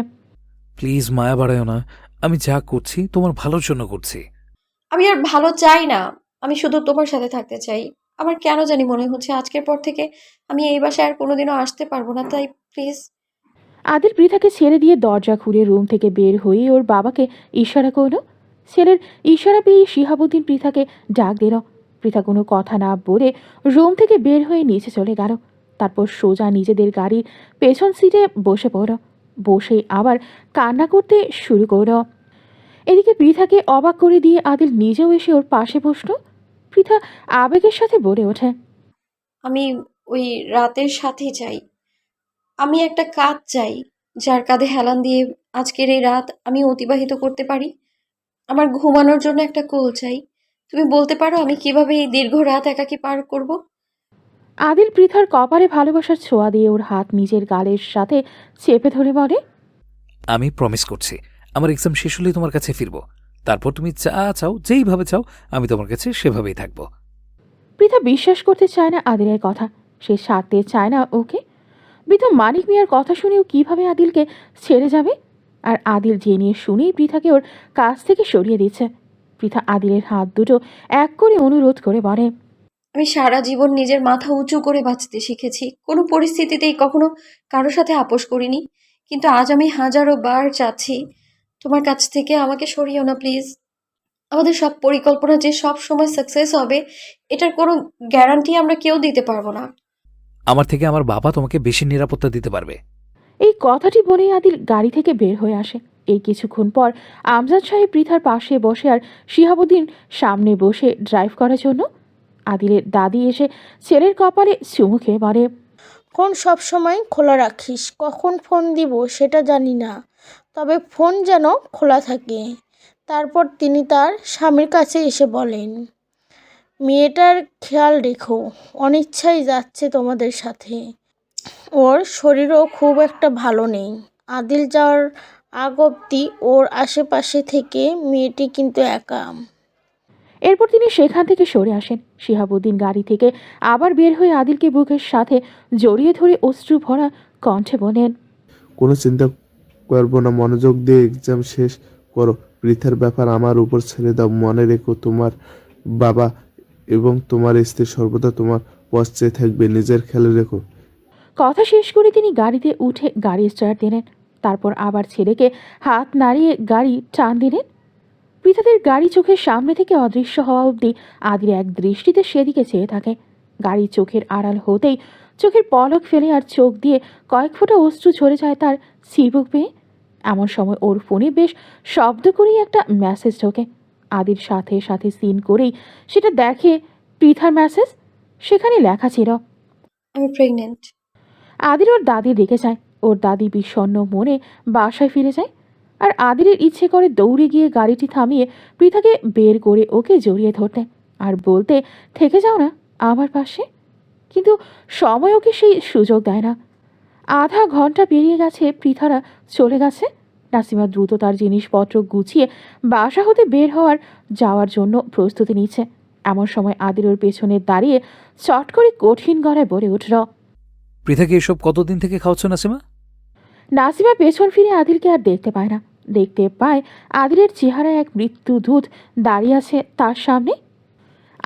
প্লিজ মায়া বাড়ায়ও না, আমি যা করছি তোমার ভালোর জন্য করছি। আমি আর ভালো চাই না, আমি শুধু তোমার সাথে থাকতে চাই। আমার কেন জানি মনে হচ্ছে আজকের পর থেকে আমি এই বাসায় আর কোনোদিনও আসতে পারবো না, তাই প্লিজ। আদিল পৃথাকে ছেড়ে দিয়ে দরজা খুলে রুম থেকে বের হয়ে ওর বাবাকে ইশারা করল। ছেলের ইশারা পেয়ে শিহাবুদ্দিন পৃথাকে ডাক দিল। পৃথা কোনো কথা না বলে রুম থেকে বের হয়ে নিচে চলে গেল। তারপর সোজা নিজেদের গাড়ির পেছন সিটে বসে পড়ল। বসে আবার কান্না করতে শুরু করল। এদিকে পৃথাকে অবাক করে দিয়ে আদিল নিজেও এসে ওর পাশে বসল। পৃথা আবেগের সাথে বলে ওঠে, আমি ওই রাতের সাথে চাই। আমি একটা কাঁধ চাই, যার কাঁধে হেলান দিয়ে আজকের এই রাত আমি অতিবাহিত করতে পারি। আমার ঘুমানোর জন্য একটা কোল চাই। তুমি বলতে পারো আমি কিভাবে এই দীর্ঘ রাত একাকী পার করব? আদিল পৃথার কপালে ভালোবাসার ছোঁয়া দিয়ে ওর হাত নিজের গালের সাথে চেপে ধরে বলে, আমি প্রমিস করছি, আমার এক্সাম শেষ হলেই তোমার কাছে ফিরবো। তারপর তুমি যা চাও, যেইভাবে চাও, আমি তোমার কাছে সেভাবেই থাকবো। পৃথা বিশ্বাস করতে চায় না আদিলের কথা। সে ছাড়তে চায় না ওকে। বৃদ্ধ মানিক মিয়ার কথা শুনেও কিভাবে আদিলকে ছেড়ে যাবে। আর আদিল জেনে শুনেই পৃথাকে ওর কাছ থেকে সরিয়ে দিচ্ছে। পৃথা আদিলের হাত দুটো এক করে অনুরোধ করে বলে, আমি সারা জীবন নিজের মাথা উঁচু করে বাঁচতে শিখেছি, কোনো পরিস্থিতিতেই কখনো কারোর সাথে আপোষ করিনি। কিন্তু আজ আমি হাজারো বার চাচ্ছি তোমার কাছ থেকে আমাকে সরিও না প্লিজ। আমাদের সব পরিকল্পনা যে সব সময় সাকসেস হবে, এটার কোনো গ্যারান্টি আমরা কেউ দিতে পারবো না। আমার থেকে আমার বাবা তোমাকে বেশি নিরাপত্তা দিতে পারবে। এই কথাটি বলেই আদিল গাড়ি থেকে বের হয়ে আসে। এই কিছুক্ষণ পর আমজাদ সাহেব পৃথার পাশে বসে আর শিহাবুদ্দিন সামনে বসে ড্রাইভ করার জন্য। আদিলের দাদি এসে ছেলের কপালে চুমু খেয়ে বলে, ফোন সব সময় খোলা রাখিস, কখন ফোন দিব সেটা জানি না, তবে ফোন যেন খোলা থাকে। তারপর তিনি তার স্বামীর কাছে এসে বলেন, মেয়েটার খেয়াল রেখো, অনিচ্ছাই যাচ্ছে তোমাদের সাথে, ওর শরীরও খুব একটা ভালো নেই। আদিল যাওয়ার আগ অবধি ওর আশেপাশে থেকে মেয়েটি কিন্তু একা। এরপর তিনি সেখান থেকে সরে আসেন। শিহাবুদ্দিন গাড়ি থেকে আবার বের হয়ে আদিলকে বুকের সাথে জড়িয়ে ধরে অশ্রু ভরা কণ্ঠে বলেন, কোনো চিন্তা করবো না, মনোযোগ দিয়ে এক্সাম শেষ করো। পৃথার ব্যাপার আমার উপর ছেড়ে দাও। মনে রেখো, তোমার বাবা এবং তোমার স্ত্রী সর্বদা তোমার পশ্চে থাকবে। নিজের খেয়াল রেখো। কথা শেষ করে তিনি গাড়িতে উঠে গাড়ি স্টার্ট দিলেন। তারপর আবার ছেলেকে হাত নাড়িয়ে গাড়ি টান দিলেন। পৃথাদের গাড়ি চোখের সামনে থেকে অদৃশ্য হওয়া অবধি আদিল এক দৃষ্টিতে সেদিকে চেয়ে থাকে। গাড়ি চোখের আড়াল হতেই চোখের পলক ফেলে আর চোখ দিয়ে কয়েক ফোঁটা অশ্রু ঝরে যায় তার চিবুক পেয়ে। এমন সময় ওর ফোনে বেশ শব্দ করেই একটা মেসেজ ঢোকে। আদির সাথে সাথে সিন করেই সেটা দেখে পৃথার মেসেজ। সেখানে লেখা ছিল, আমি প্রেগনেন্ট। আদির ওর দাদি দেখে যায়। ওর দাদি বিষণ্ণ মনে বাসায় ফিরে যায়। আর আদিরের ইচ্ছে করে দৌড়ে গিয়ে গাড়িটি থামিয়ে পৃথাকে বের করে ওকে জড়িয়ে ধরতে আর বলতে, থেকে যাও না আমার পাশে। কিন্তু সময় ওকে সেই সুযোগ দেয় না। আধা ঘন্টা পেরিয়ে গেছে, পৃথারা চলে গেছে। নাসিমা দ্রুত তার জিনিসপত্র গুছিয়ে বাসা হতে বের হওয়ার যাওয়ার জন্য প্রস্তুতি নিচ্ছে। এমন সময় আদির ওর পেছনে দাঁড়িয়ে চট করে কঠিন গলায় বলে উঠল, পৃথাকে এসব কতদিন থেকে খাওয়াচ্ছ নাসিমা? নাসিমা পেছন ফিরে আদিলকে আর দেখতে পায় না। দেখতে পায় আদিলের চেহারায় এক মৃত্যুদূত দাঁড়িয়ে আছে তার সামনে।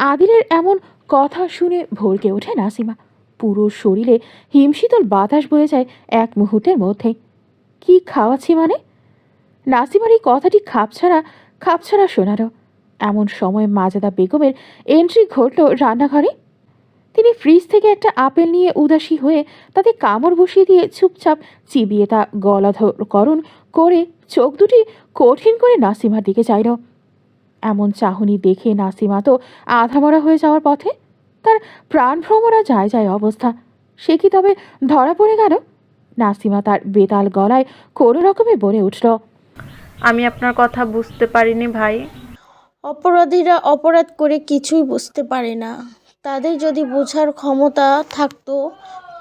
আদিলের এমন কথা শুনে ভরকে ওঠে নাসিমা। পুরো শরীরে হিমশীতল বাতাস বয়ে যায় এক মুহূর্তের মধ্যেই। কি খাওয়াচ্ছি মানে? নাসিমার এই কথাটি খাপছাড়া শোনালো। এমন সময় মাজেদা বেগমের এন্ট্রি ঘটল রান্নাঘরে। তিনি ফ্রিজ থেকে একটা আপেল নিয়ে উদাসী হয়ে তাতে কামড় বসিয়ে দিয়ে চুপচাপ চিবিয়ে তা গলাধকরণ করে চোখ দুটি কঠিন করে নাসিমার দিকে চাইল। এমন চাহনি দেখে নাসিমা তো আধামরা হয়ে যাওয়ার পথে। তার প্রাণ ভ্রমরা যায় যায় অবস্থা। সে কি তবে ধরা পড়ে গেল? নাসিমা তার বেতাল গলায় কোনো রকমে বলে উঠল, আমি আপনার কথা বুঝতে পারিনি ভাই। অপরাধীরা অপরাধ করে কিছুই বুঝতে পারে না। তাদের যদি বোঝার ক্ষমতা থাকতো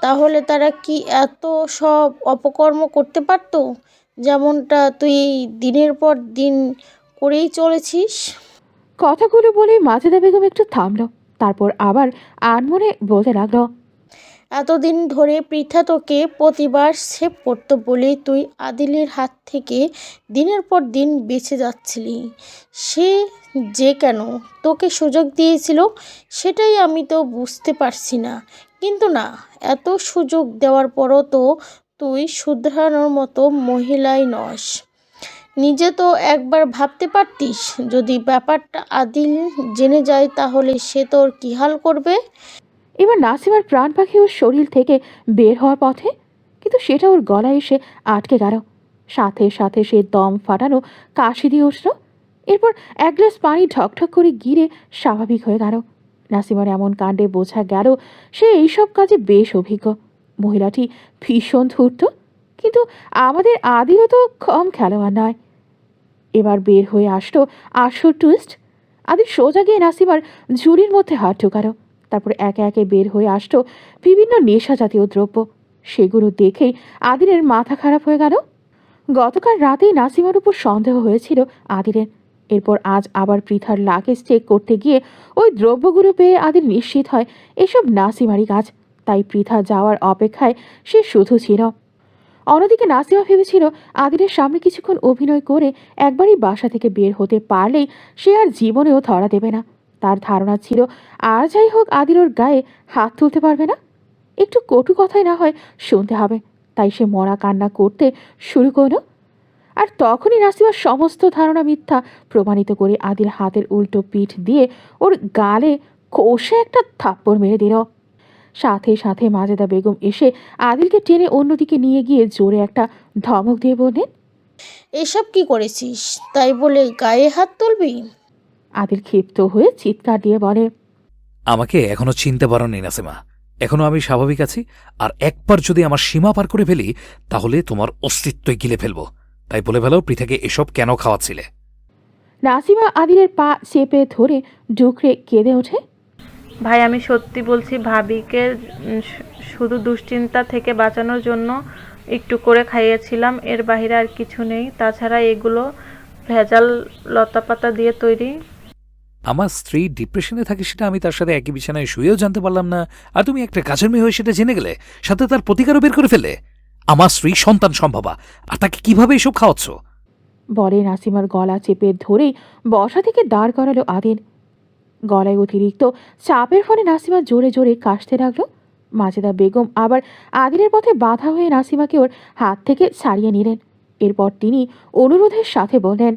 তাহলে তারা কি এত সব অপকর্ম করতে পারতো, যেমনটা তুই দিনের পর দিন করেই চলেছিস। কথাগুলো বলেই মাজেদা বেগম একটু থামল। তারপর আবার আনমনে বলতে লাগলো, এতদিন ধরে পৃথা তোকে প্রতিবার সেভ করতো বলেই তুই আদিলের হাত থেকে দিনের পর দিন বেঁচে যাচ্ছিলি। সে যে কেন তোকে সুযোগ দিয়েছিল সেটাই আমি তো বুঝতে পারছি না। কিন্তু না, এত সুযোগ দেওয়ার পরও তো তুই শুধরানোর মতো মহিলাই নস। নিজে তো একবার ভাবতে পারতিস, যদি ব্যাপারটা আদিল জেনে যায় তাহলে সে তোর কী হাল করবে। এবার নাসিমার প্রাণ পাখি ওর শরীর থেকে বের হওয়ার পথে, কিন্তু সেটা ওর গলায় এসে আটকে গেল। সাথে সাথে সে দম ফাটানো কাশি দিয়ে উঠল। এরপর এক গ্লাস পানি ঠকঠক করে গিরে স্বাভাবিক হয়ে গেল। নাসিমার এমন কাণ্ডে বোঝা গেল সে এইসব কাজে বেশ অভিজ্ঞ। মহিলাটি ভীষণ ধূর্ত, কিন্তু আমাদের আদিলও তো কম খেলোয়াড় নয়। এবার বের হয়ে আসলো আসল টুইস্ট। আদিল সোজা গিয়ে নাসিমার ঝুড়ির মধ্যে হাত ঢোকালো। তারপর একে একে বের হয়ে আসতো বিভিন্ন নেশা জাতীয় দ্রব্য। সেগুলো দেখেই আদিলের মাথা খারাপ হয়ে গেল। গতকাল রাতেই নাসিমার উপর সন্দেহ হয়েছিল আদিলের। এরপর আজ আবার পৃথার লাগেজ চেক করতে গিয়ে ওই দ্রব্যগুলো পেয়ে আদিল নিশ্চিত হয় এসব নাসিমারই কাজ। তাই পৃথা যাওয়ার অপেক্ষায় সে শুধু ছিল। অন্যদিকে নাসিমা ভেবেছিল আদিলের সামনে কিছুক্ষণ অভিনয় করে একবারই বাসা থেকে বের হতে পারলেই সে আর জীবনেও ধরা দেবে না। তার ধারণা ছিল আর যাই হোক আদিল ওর গায়ে হাত তুলতে পারবে না। একটু কটু কথাই না হয় শুনতে হবে। তাই সে মরা কান্না করতে শুরু করল। আর তখনই নাসিমার সমস্ত ধারণা মিথ্যা প্রমাণিত করে আদিল হাতের উল্টো পিঠ দিয়ে ওর গালে কষে একটা থাপ্পড় মেরে দিল। সাথে সাথে মাজেদা বেগম এসে আদিলকে টেনে অন্যদিকে নিয়ে গিয়ে জোরে একটা ধমক দিয়ে বললেন, এসব কি করেছিস তাই বলে গায়ে হাত তুলবি? আদিল ক্ষিপ্ত হয়ে চিৎকার দিয়ে বলে, আমাকে এখনো চিনতে পারোনি নাসিমা। এখনো আমি স্বাভাবিক আছি, আর একবার যদি আমার সীমা পার করে ফেলি তাহলে তোমার অস্তিত্বই গিলে ফেলবো। তাই বলে ফেলো পৃথাকে এসব কেন খাওয়াচ্ছিলে। নাসিমা আদিলের পা চেপে ধরে ডুকরে কেঁদে ওঠে। ভাই আমি সত্যি বলছি, ভাবিকে শুধু দুশ্চিন্তা থেকে বাঁচানোর জন্য একটু করে খাইয়েছিলাম, এর বাইরে আর কিছু নেই। তাছাড়া এগুলো ভেজাল লতাপাতা দিয়ে তৈরি। আমার স্ত্রী ডিপ্রেশনে থাকে সেটা আমি তার সাথে একই বিছানায় শুয়েও জানতে পারলাম না, আর তুমি একটা কাজের মেয়ে হয়ে সেটা জেনে গেলে, সাথে তার প্রতিকারও বের করে ফেললে। আমার স্ত্রী সন্তান সম্ভবা, আর তাকে কিভাবে এসব খাওয়াচ্ছ? বলে নাসিমার গলা চেপে ধরেই বসা থেকে দাঁড় করালো আদিল। গলায় অতিরিক্ত চাপের ফলে নাসিমা জোরে জোরে কাশতে লাগলো। মাজেদা বেগম আবার আদিলের পথে বাধা হয়ে নাসিমাকে ওর হাত থেকে ছাড়িয়ে নিলেন। এরপর তিনি অনুরোধের সাথে বললেন,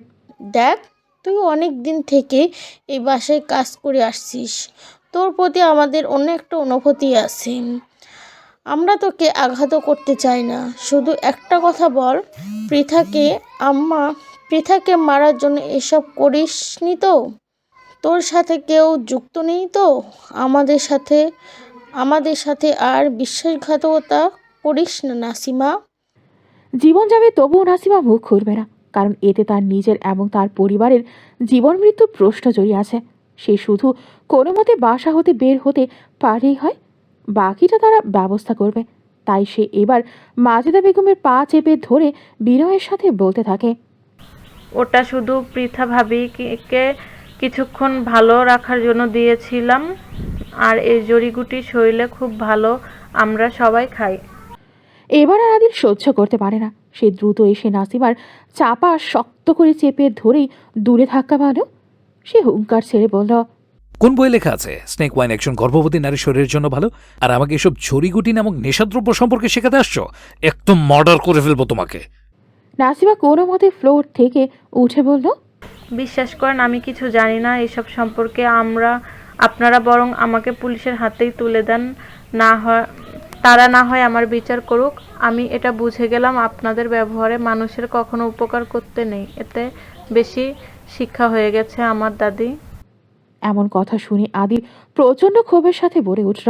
দেখ, তুই অনেক দিন থেকে এই বাসায় কাজ করে আসছিস, তোর প্রতি আমাদের অন্য একটা অনুভূতি আছে। আমরা তোকে আঘাতও করতে চাই না। শুধু একটা কথা বল, পৃথাকে মারার জন্য এসব করিসনি তো? তোর সাথে কেউ যুক্ত নেই তো? আমাদের সাথে আর বিশ্বাসঘাতকতা করিস না নাসিমা। জীবন যাবে তবুও নাসিমা মুখ খুলবে না, কারণ এতে তার নিজের এবং তার পরিবারের জীবন মৃত্যুর প্রশ্ন জড়িয়ে আছে। সে শুধু কোনো মতে বাসা হতে বের হতে পারলেই হয়, বাকিটা তারা ব্যবস্থা করবে। তাই সে এবার মাজেদা বেগমের পা চেপে ধরে বিনয়ের সাথে বলতে থাকে, ওটা শুধু পৃথা ভাবিকে কিছুক্ষণ ভালো রাখার জন্য দিয়েছিলাম, আর এই জড়িগুটি শরীরে খুব ভালো, আমরা সবাই খাই। এবার আর আদিল সহ্য করতে পারে না। সে দ্রুত এসে নাসিমার চাপা শক্ত করে চেপে ধরেই দূরে ধাক্কা মারল। সে হুঙ্কার ছেড়ে বলল, কোন বইয়ে লেখা আছে স্নেক ওয়াইন একজন গর্ভবতী নারীর শরীরের জন্য ভালো, আর আমাকে এসব ঝড়িগুটি নামক নেশাদ্রব্য সম্পর্কে শেখাতে আসছো? একদম মার্ডার করে ফেলবো তোমাকে। নাসিমা কোনো মতে ফ্লোর থেকে উঠে বলল, বিশ্বাস করেন আমি কিছু জানি না এসব সম্পর্কে। আপনারা বরং আমাকে পুলিশের হাতেই তুলে দেন, তারা না হয় আমার বিচার করুক। আমি এটা বুঝে গেলাম, আপনাদের ব্যবহারে মানুষের কখনো উপকার করতে নেই, এতে বেশি শিক্ষা হয়ে গেছে আমার দাদি। এমন কথা শুনে আদিল প্রচণ্ড ক্ষোভের সাথে বলে উঠল।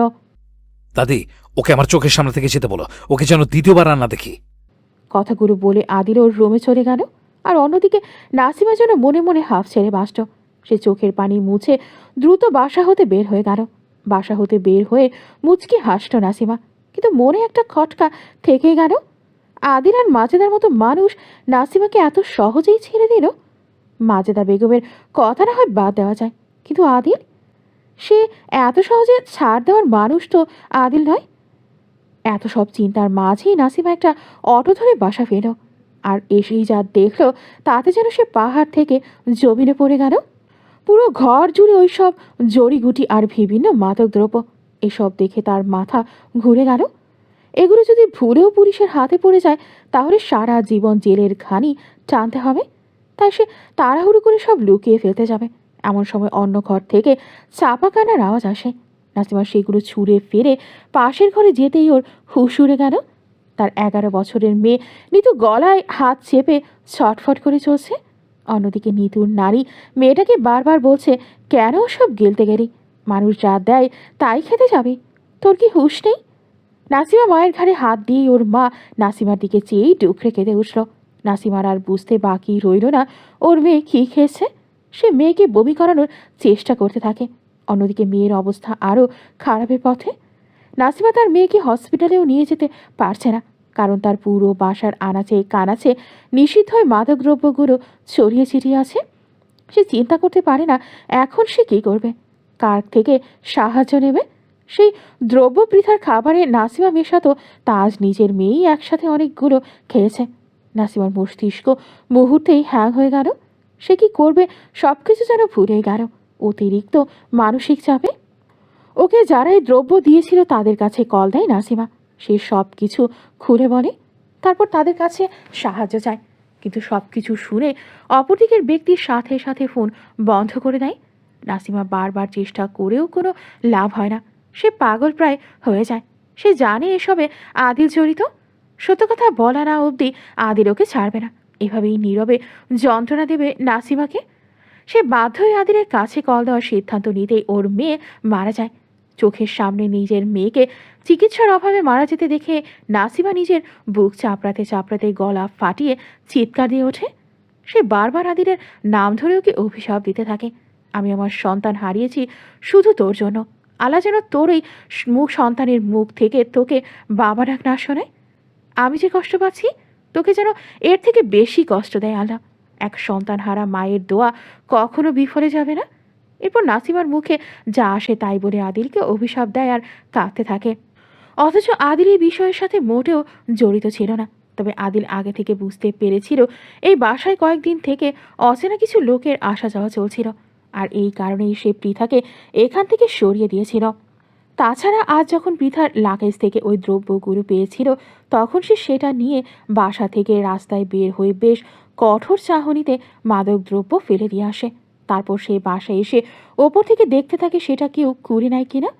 দাদি, ওকে আমার চোখের সামনে থেকে যেতে বলো, ওকে যেন দ্বিতীয়বার আর না দেখি। কথাগুলো বলে আদিল ওর রুমে চলে গেল। আর অন্যদিকে নাসিমা যেন মনে মনে হাফ ছেড়ে বাসত। সে চোখের পানি মুছে দ্রুত বাসা হতে বের হয়ে গেল। বাসা হতে বের হয়ে মুচকি হাসল নাসিমা, কিন্তু মনে একটা খটকা থেকে গেল। আদিল আর মাজেদার মতো মানুষ নাসিমাকে এত সহজেই ছেড়ে দিল। মাজেদা বেগমের কথা না হয় বাদ দেওয়া যায়, কিন্তু আদিল, সে এত সহজে ছাড় দেওয়ার মানুষ তো আদিল নয়। এত সব চিন্তার মাঝেই নাসিমা একটা অটো ধরে বাসা ফেল। আর এসেই যা দেখলো তাতে যেন সে পাহাড় থেকে জমিনে পড়ে গেল। পুরো ঘর জুড়ে ওই সব জড়িগুটি আর বিভিন্ন মাদক দ্রব্য। এসব দেখে তার মাথা ঘুরে গেল। এগুলো যদি ভুলেও পুলিশের হাতে পড়ে যায় তাহলে সারা জীবন জেলের ঘানি টানতে হবে। তাই সে তাড়াহুড়ো করে সব লুকিয়ে ফেলতে যাবে। এমন সময় অন্য ঘর থেকে চাপা কান্নার আওয়াজ আসে। নাসিমা সেগুলো ছুঁড়ে ফেরে পাশের ঘরে যেতেই ওর হুঁশ উড়ে গেল। তার 11 বছরের মেয়ে নিতু গলায় হাত চেপে ছটফট করে চলছে। অন্যদিকে নিতুর নারী মেয়েটাকে বারবার বলছে, কেন সব গেলতে গেলি? মানুষ যা দেয় তাই খেতে যাবে, তোর কি হুঁশ নেই? নাসিমা মায়ের ঘাড়ে হাত দিয়ে ওর মা নাসিমার দিকে চেয়েই ডুকরে কেঁদে উঠল। নাসিমার আর বুঝতে বাকি রইল না ওর মেয়ে কী খেয়েছে। সে মেয়েকে বমি করানোর চেষ্টা করতে থাকে। অন্যদিকে মেয়ের অবস্থা আরও খারাপের পথে। নাসিমা তার মেয়েকে হসপিটালেও নিয়ে যেতে পারছে না, কারণ তার পুরো বাসার আনাচে কানাচে নিষিদ্ধ মাদকদ্রব্যগুলো ছড়িয়ে ছিটিয়ে আছে। সে চিন্তা করতে পারে না এখন সে কী করবে, কার থেকে সাহায্য নেবে। সেই দ্রব্য পৃথার খাবারে নাসিমা মেশাতো তা আজ নিজের মেয়েই একসাথে অনেকগুলো খেয়েছে। নাসিমার মস্তিষ্ক মুহূর্তেই হ্যাং হয়ে গেল। সে কি করবে সব কিছু যেন ভুলে গেল অতিরিক্ত মানসিক চাপে। ওকে যারা এই দ্রব্য দিয়েছিল তাদের কাছে কল দেয় নাসিমা। সে সব কিছু খুলে বলে, তারপর তাদের কাছে সাহায্য চায়। কিন্তু সব কিছু শুনে অপরদিকের ব্যক্তির সাথে সাথে ফোন বন্ধ করে দেয়। নাসিমা বারবার চেষ্টা করেও কোনো লাভ হয় না। সে পাগল প্রায় হয়ে যায়। সে জানে এসবে আদিল জড়িত। সত্য কথা বলা না অবধি আদিল ওকে ছাড়বে না। এভাবেই নীরবে যন্ত্রণা দেবে নাসিমাকে। সে বাধ্য হয়ে আদিলের কাছে কল দেওয়ার সিদ্ধান্ত নিতেই ওর মেয়ে মারা যায়। চোখের সামনে নিজের মেয়েকে চিকিৎসার অভাবে মারা যেতে দেখে নাসিমা নিজের বুক চাপড়াতে চাপড়াতে গলা ফাটিয়ে চিৎকার দিয়ে ওঠে। সে বারবার আদিলের নাম ধরে ওকে অভিশাপ দিতে থাকে। আমি আমার সন্তান হারিয়েছি শুধু তোর জন্য। আল্লাহ যেন তোর এই সন্তানের মুখ থেকে তোকে বাবা ডাক না শোনায়। আমি যে কষ্ট পাচ্ছি তোকে যেন এর থেকে বেশি কষ্ট দেয় আল্লাহ। এক সন্তান হারা মায়ের দোয়া কখনো বিফলে যাবে না। এরপর নাসিমার মুখে যা আসে তাই বলে আদিলকে অভিশাপ দেয় আর কাঁদতে থাকে। অথচ আদিল এই বিষয়ের সাথে মোটেও জড়িত ছিল না। তবে আদিল আগে থেকে বুঝতে পেরেছিল এই বাসায় কয়েকদিন থেকে অচেনা কিছু লোকের আসা যাওয়া চলছিল, আর এই কারণেই সে পৃথাকে এখান থেকে সরিয়ে দিয়েছিল। তাছাড়া আজ যখন পৃথার লাগেজ থেকে ওই দ্রব্যগুলো পেয়েছিল তখন সে সেটা নিয়ে বাসা থেকে রাস্তায় বের হয়ে বেশ কঠোর চাহনিতে মাদক দ্রব্য ফেলে দিয়ে আসে। তারপর সে বাসায় এসে ওপর থেকে দেখতে থাকে সেটা কেউ কুড়িয়ে নেয় কিনা।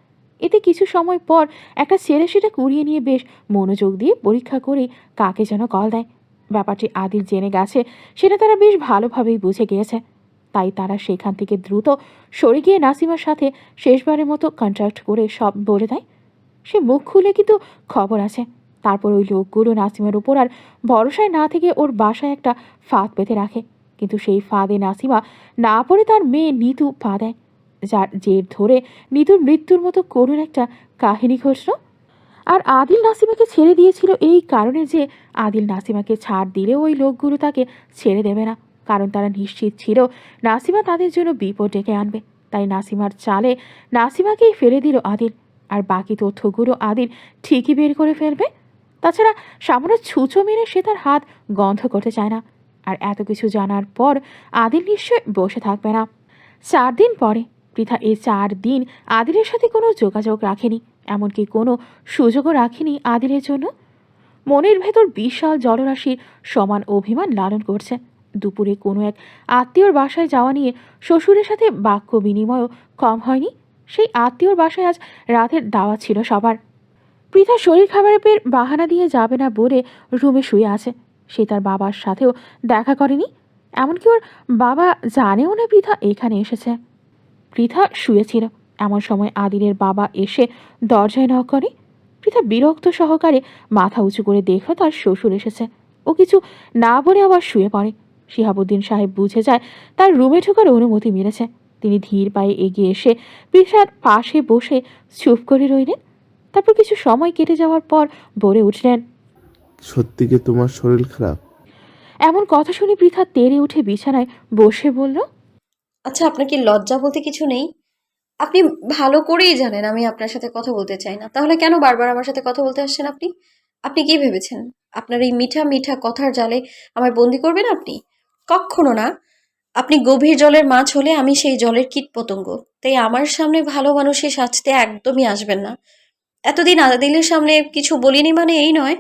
এতে কিছু সময় পর একটা ছেলে সেটা কুড়িয়ে নিয়ে বেশ মনোযোগ দিয়ে পরীক্ষা করে কাকে যেন কল দেয়। ব্যাপারটি আদিল জেনে গেছে সেটা তারা বেশ ভালোভাবেই বুঝে গিয়েছে। তাই তারা সেখান থেকে দ্রুত সরে গিয়ে নাসিমার সাথে শেষবারের মতো কন্ট্যাক্ট করে সব বলে দেয়। সে মুখ খুলে কিন্তু খবর আছে। তারপর ওই লোকগুলো নাসিমার উপর আর ভরসায় না থেকে ওর বাসায় একটা ফাঁদ পেতে রাখে। কিন্তু সেই ফাঁদে নাসিমা না পড়ে তার মেয়ে নিতু পা দেয়, যার জের ধরে নিতুর মৃত্যুর মতো করুণ একটা কাহিনী ঘটল। আর আদিল নাসিমাকে ছেড়ে দিয়েছিল এই কারণে যে আদিল নাসিমাকে ছাড় দিলেও ওই লোকগুলো তাকে ছেড়ে দেবে না, কারণ তারা নিশ্চিত ছিল নাসিমা তাদের জন্য বিপদ ডেকে আনবে। তাই নাসিমার চালে নাসিমাকেই ফেলে দিল আদিল। আর বাকি তথ্যগুলো আদিল ঠিকই বের করে ফেলবে। তাছাড়া সামান্য ছুঁচো মেরে সে তার হাত গন্ধ করতে চায় না। আর এত কিছু জানার পর আদিল নিশ্চয় বসে থাকবে না। 4 দিন পরে পৃথা এই 4 দিন আদিলের সাথে কোনো যোগাযোগ রাখেনি, এমনকি কোনো সুযোগও রাখেনি আদিলের জন্য। মনের ভেতর বিশাল জলরাশির সমান অভিমান লালন করছে। দুপুরে কোনো এক আত্মীয়র বাসায় যাওয়া নিয়ে শ্বশুরের সাথে বাক্য বিনিময়ও কম হয়নি। সেই আত্মীয়র বাসায় আজ রাতের দাওয়াত ছিল সবার। পৃথা শরীর খারাপের বাহানা দিয়ে যাবে না বলে রুমে শুয়ে আছে। সে তার বাবার সাথেও দেখা করেনি। এমনকি ওর বাবা জানেও না পৃথা এখানে এসেছে। পৃথা শুয়েছিল। এমন সময় আদিলের বাবা এসে দরজায় নক করে। পৃথা বিরক্ত সহকারে মাথা উঁচু করে দেখল তার শ্বশুর এসেছে। ও কিছু না বলে আবার শুয়ে পড়ে। শিহাবুদ্দিন সাহেব বুঝে যায় তার রুমে ঢোকার অনুমতি মিলেছে। তিনি ধীর পায়ে এগিয়ে এসে পৃথার পাশে বসে চুপ করে রইলেন। তারপর কিছু সময় কেটে যাওয়ার পর বলে উঠলেন, সত্যি কি তোমার শরীর খারাপ? এমন কথা শুনে পৃথা তেড়ে উঠে বিছানায় বসে বলল, আচ্ছা, আপনার কি লজ্জা বলতে কিছু নেই? আপনি ভালো করেই জানেন আমি আপনার সাথে কথা বলতে চাই না, তাহলে কেন বারবার আমার সাথে কথা বলতে আসছেন আপনি? আপনি কি ভেবেছেন আপনার এই মিঠা মিঠা কথার জালে আমায় বন্দি করবেন আপনি? কক্ষনো না। আপনি গভীর জলের মাছ হলে আমি সেই জলের কীটপতঙ্গ। তাই আমার সামনে ভালো মানুষের সাজতে একদমই আসবেন না। এতদিন আদিলের সামনে কিছু বলিনি মানে এই নয়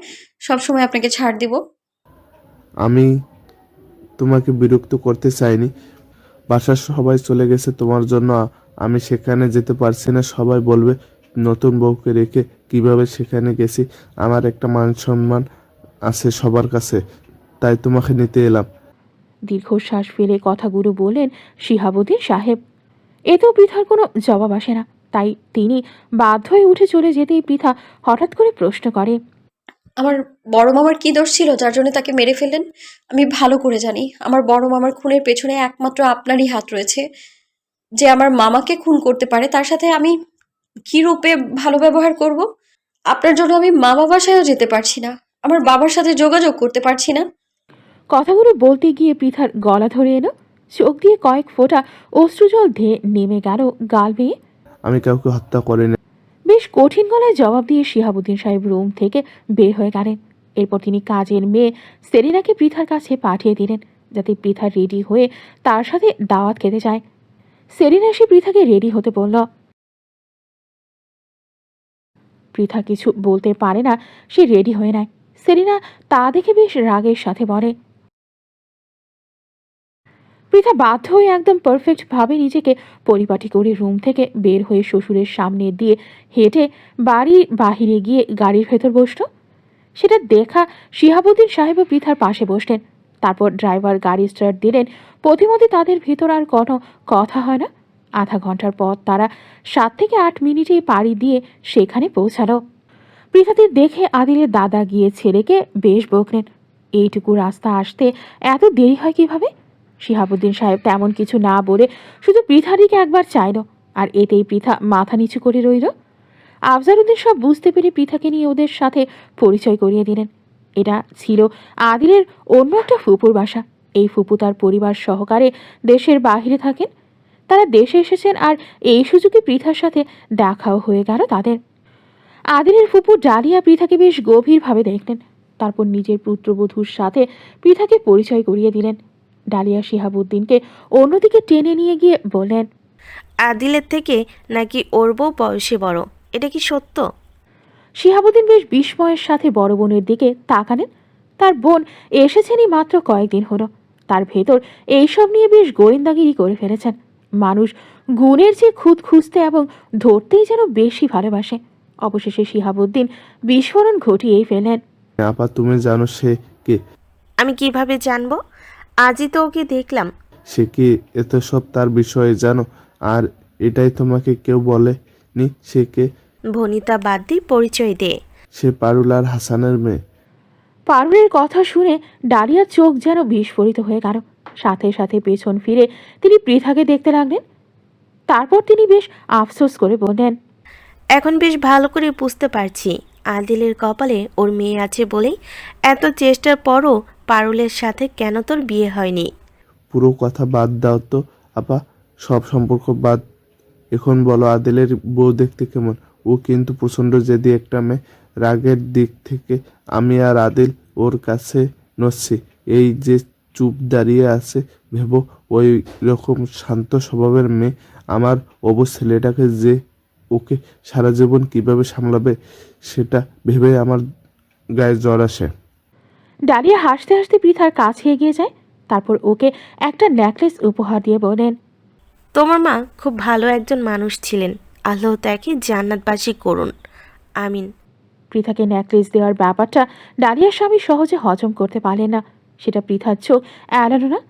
সবসময় আপনাকে ছাড় দিব। আমি তোমাকে বিরক্ত করতে চাইনি। বাসার সবাই চলে গেছে তোমার জন্য, আমি সেখানে যেতে পারছি না। সবাই বলবে নতুন বউকে রেখে কিভাবে সেখানে গেছি। আমার একটা মান সম্মান আছে সবার কাছে, তাই তোমাকে নিতে এলাম। দীর্ঘশ্বাস ফেলে কথাগুলো বললেন শিহাবুদ্দিন সাহেব। এতেও পৃথার কোনো জবাব আসে না। তাই তিনি বাধ্য হয়ে উঠে চলে যেতেই পৃথা হঠাৎ করে প্রশ্ন করে, আমার বড় মামার কি দোষ ছিল যার জন্য তাকে মেরে ফেললেন? আমি ভালো করে জানি আমার বড় মামার খুনের পেছনে একমাত্র আপনারই হাত রয়েছে। যে আমার মামাকে খুন করতে পারে তার সাথে আমি কি রূপে ভালো ব্যবহার করব? আপনার জন্য আমি মামা বাসায়ও যেতে পারছি না, আমার বাবার সাথে যোগাযোগ করতে পারছি না। কথাগুলো বলতে গিয়ে পৃথার গলা ধরে এলো। চোখ দিয়ে কয়েক ফোঁটা অশ্রুজল ধেয়ে নেমে গেল গাল বেয়ে। আমি কাউকে হত্যা করিনি। বেশ কঠিন গলায় জবাব দিয়ে শিহাবুদ্দিন সাহেব রুম থেকে বের হয়ে গেলেন। এরপর তিনি কাজের মেয়ে সেরিনাকে পৃথার কাছে পাঠিয়ে দিলেন যাতে পৃথা রেডি হয়ে তার সাথে দাওয়াত খেতে যায়। সেরিনা এসে পৃথাকে রেডি হতে বলল। পৃথা কিছু বলতে পারে না, সে রেডি হয়ে নেয়। সেরিনা তা দেখে বেশ রাগের সাথে বলে। পৃথা বাধ্য হয়ে একদম পারফেক্ট ভাবে নিজেকে পরিপাটি করে রুম থেকে বের হয়ে শ্বশুরের সামনে দিয়ে হেঁটে বাড়ির বাহিরে গিয়ে গাড়ির ভেতর বসল। সেটা দেখা শিহাবুদ্দিন সাহেব পৃথার পাশে বসলেন। তারপর ড্রাইভার গাড়ি স্টার্ট দিলেন। প্রতিমধ্যে তাদের ভিতর আর কোনো কথা হয় না। আধা ঘন্টার পর তারা 7 থেকে 8 মিনিটেই পাড়ি দিয়ে সেখানে পৌঁছালো। পৃথাদের দেখে আদিলের দাদা গিয়ে ছেলেকে বেশ বকলেন। এইটুকু রাস্তা আসতে এত দেরি হয় কিভাবে? শিহাবুদ্দিন সাহেব তেমন কিছু না বলে শুধু পৃথার দিকে একবার চাইল, আর এতেই পৃথা মাথা নিচু করে রইল। আফজারউদ্দিন সব বুঝতে পেরে পৃথাকে নিয়ে ওদের সাথে পরিচয় করিয়ে দিলেন। এটা ছিল আদিলের অন্য একটা ফুপুর বাসা। এই ফুপু তার পরিবার সহকারে দেশের বাহিরে থাকেন। তারা দেশে এসেছেন আর এই সুযোগে পৃথার সাথে দেখাও হয়ে গেল তাদের। আদিলের ফুপু ডালিয়া পৃথাকে বেশ গভীরভাবে দেখলেন। তারপর নিজের পুত্রবধূর সাথে পৃথাকে পরিচয় করিয়ে দিলেন। ডালিয়া শিহাবুদ্দিনকে অন্যদিকে টেনে নিয়ে গিয়ে বললেন, আদিলের থেকে নাকি ওর বউ বয়সে বড়, এটা কি সত্য? শিহাবুদ্দিন বেশ বিস্ময়ের সাথে বড় বোনের দিকে তাকালেন। তার বোন এসেছেনই মাত্র কয়েকদিন হলো। তার ভেতর এইসব নিয়ে বেশ গোয়েন্দাগিরি করে ফেলেছেন। মানুষ গুণের চেয়ে খুঁত খুঁজতে এবং ধরতেই যেন বেশি ভালোবাসে। অবশেষে শিহাবুদ্দিন বিস্ফোরণ ঘটিয়েই ফেলেন। আপা, তুমি জানো সে কে? আমি কিভাবে জানবো? আজই তো ওকে দেখলাম। সে কি এত সব তার বিষয়ে জানো? আর এটাই তোমাকে কেউ বলেনি সে কে? ভনিতা বাদ দিয়ে পরিচয় দে। সে পারুল আর হাসানের মেয়ে। পারুলের কথা শুনে ডালিয়ার চোখ যেন বিস্ফোরিত হয়ে গেল। সাথে সাথে পেছন ফিরে তিনি পৃথাকে দেখতে লাগলেন। তারপর তিনি বেশ আফসোস করে বললেন, এখন বেশ ভালো করে বুঝতে পারছি আদিলের কপালে ওর মেয়ে আছে বলেই এত চেষ্টার পরও পারুলের সাথে কেন তোর বিয়ে হয়নি। পুরো কথা বাদ দাও তো আপা, সব সম্পর্ক বাদ। এখন বলো আদিলের বউ দেখতে কেমন? ও কিন্তু প্রচণ্ড জেদি একটা মেয়ে। রাগের দিক থেকে আমি আর আদিল ওর কাছে নড়ছি। এই যে চুপ দাঁড়িয়ে আছে ভেবো ওই রকম শান্ত স্বভাবের মেয়ে আমার ছেলেটাকে যে ওকে সারা জীবন কিভাবে সামলাবে সেটা ভেবে আমার গায়ে জ্বর আসে। ডালিয়া হাসতে হাসতে পৃথার কাছে এগিয়ে যায়। তারপর ওকে একটা নেকলেস উপহার দিয়ে বলেন, তোমার মা খুব ভালো একজন মানুষ ছিলেন, আল্লাহ তাকে জান্নাতবাসী করুন, আমিন। পৃথাকে নেকলেস দেওয়ার ব্যাপারটা ডালিয়ার স্বামী সহজে হজম করতে পারলেন না। সেটা পৃথার চোখ এড়ালো না।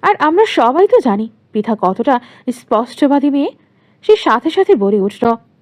আর আমরা সবাই তো জানি পৃথা কতটা স্পষ্টবাদী মেয়ে। সে সাথে সাথে বলে উঠল,